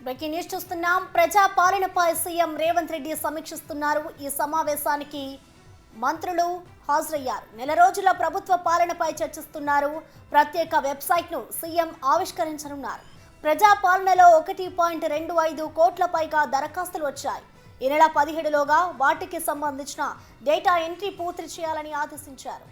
Breaking news చూస్తున్నాం. ప్రజా పాలనపై సీఎం రేవంత్ రెడ్డి సమీక్షిస్తున్నారు. ఈ సమావేశానికి మంత్రులు హాజరయ్యారు. నెల రోజుల ప్రభుత్వ పాలనపై చర్చిస్తున్నారు. ప్రత్యేక వెబ్సైట్ను సీఎం ఆవిష్కరించనున్నారు. ప్రజా పాలనలో 1.25 కోట్ల పైగా దరఖాస్తులు వచ్చాయి. ఈ నెల 17లోగా వాటికి సంబంధించిన డేటా ఎంట్రీ పూర్తి చేయాలని ఆదేశించారు.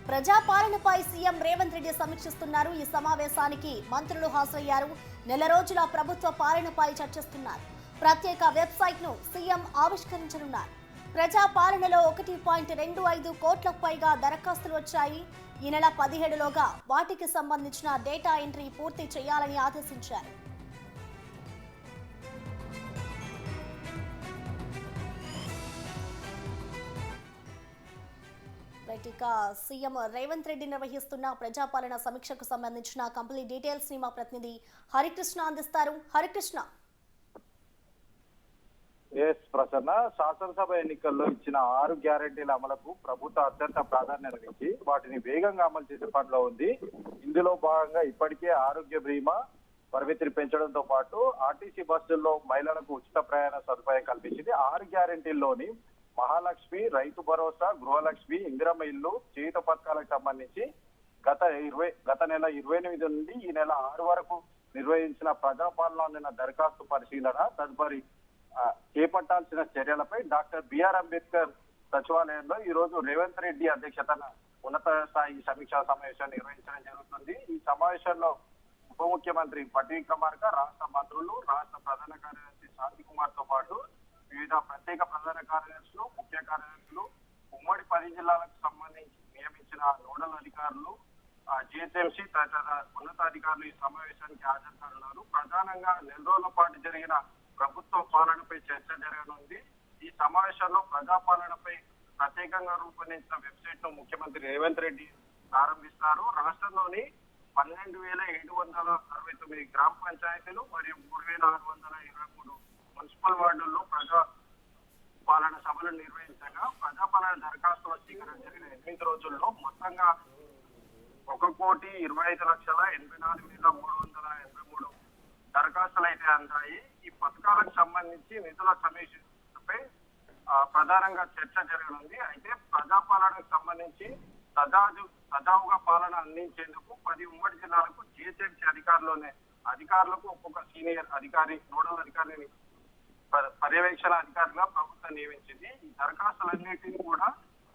ప్రజాపాలనపై సీఎం రేవంత్ రెడ్డి సమీక్షిస్తున్నారు. ఈ సమావేశానికి మంత్రులు హాజరయ్యారు. నెల రోజుల ప్రభుత్వ పాలనపై చర్చిస్తున్నారు. ప్రత్యేక వెబ్సైట్ను సీఎం ఆవిష్కరించనున్నారు. ప్రజాపాలనలో 1.25 కోట్లకు పైగా దరఖాస్తులు వచ్చాయి. ఈ నెల 17లోగా వాటికి సంబంధించిన డేటా ఎంట్రీ పూర్తి చేయాలని ఆదేశించారు. ఇక సీఎం రేవంత్ రెడ్డి నిర్వహిస్తున్న ప్రజాపాలన సమీక్షకు సంబంధించిన కంప్లీట్ డీటెయిల్స్ ని మా ప్రతినిధి హరికృష్ణ అందిస్తారు. హరికృష్ణ. ప్రసన్న, శాసనసభ ఎన్నికల్లో ఇచ్చిన 6 గ్యారెంటీల అమలుకు ప్రభుత్వం అత్యంత ప్రాధాన్యత ఇచ్చి వాటిని వేగంగా అమలు చేసే పనిలో ఉంది. ఇందులో భాగంగా ఇప్పటికే ఆరోగ్య బీమా పరిమితిని పెంచడంతో పాటు ఆర్టీసీ బస్సుల్లో మహిళలకు ఉచిత ప్రయాణ సదుపాయం కల్పించింది. 6 గ్యారెంటీల్లోని మహాలక్ష్మి, రైతు భరోసా, గృహలక్ష్మి, ఇందిరమ్మ ఇల్లు, చేయుత పథకాలకు సంబంధించి గత నెల 28 నుండి ఈ నెల 6 వరకు నిర్వహించిన ప్రజాపాలన దరఖాస్తు పరిశీలన, తదుపరి చేపట్టాల్సిన చర్యలపై డాక్టర్ బిఆర్ అంబేద్కర్ సచివాలయంలో ఈ రోజు రేవంత్ రెడ్డి అధ్యక్షతన ఉన్నత స్థాయి సమీక్షా సమావేశం నిర్వహించడం జరుగుతుంది. ఈ సమావేశంలో ఉప ముఖ్యమంత్రి బట్టి విక్రమార్క, రాష్ట్ర మంత్రులు, రాష్ట్ర ప్రధాన కార్యదర్శి శాంతి కుమార్ తో పాటు వివిధ ప్రత్యేక ప్రధాన కార్యదర్శులు, ముఖ్య కార్యదర్శులు, ఉమ్మడి 10 జిల్లాలకు సంబంధించి నియమించిన నోడల్ అధికారులు, జిహెచ్ఎంసీ తదితర ఉన్నతాధికారులు ఈ సమావేశానికి హాజరవుతున్నారు. ప్రధానంగా నెల రోజుల పాటు జరిగిన ప్రభుత్వ పాలనపై చర్చ జరగనుంది. ఈ సమావేశంలో ప్రజాపాలనపై ప్రత్యేకంగా రూపొందించిన వెబ్సైట్ ను ముఖ్యమంత్రి రేవంత్ రెడ్డి ప్రారంభిస్తారు. రాష్ట్రంలోని 12,769 గ్రామ పంచాయతీలు మరియు 3,623 మున్సిపల్ వార్డుల్లో ప్రజా పాలన సభలు నిర్వహించగా ప్రజాపాలన దరఖాస్తుల స్వీకరణ జరిగిన 8 రోజుల్లో మొత్తంగా 1,25,84,383 దరఖాస్తులు అయితే అందాయి. ఈ పథకాలకు సంబంధించి నిధుల సమీక్షపై ప్రధానంగా చర్చ జరగనుంది. అయితే ప్రజాపాలనకు సంబంధించి సజావుగా పాలన అందించేందుకు 10 ఉమ్మడి జిల్లాలకు జిహెచ్ఎంసీ అధికారులకు ఒక్కొక్క సీనియర్ అధికారి, నోడల్ అధికారిని పర్యవేక్షణ అధికారిగా ప్రభుత్వం నియమించింది. ఈ దరఖాస్తులన్నింటినీ కూడా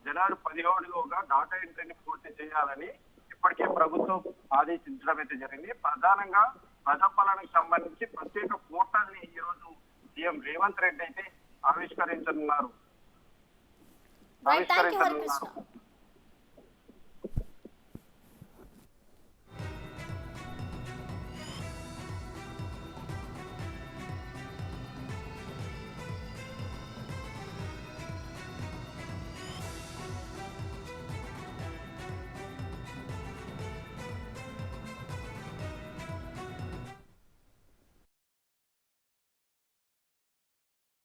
జనవరి 17లోగా డాటా ఎంట్రీని పూర్తి చేయాలని ఇప్పటికే ప్రభుత్వం ఆదేశించడం అయితే జరిగింది. ప్రధానంగా ప్రజాపాలనకు సంబంధించి ప్రత్యేక పోర్టల్ ని ఈ రోజు సీఎం రేవంత్ రెడ్డి అయితే ఆవిష్కరించనున్నారు.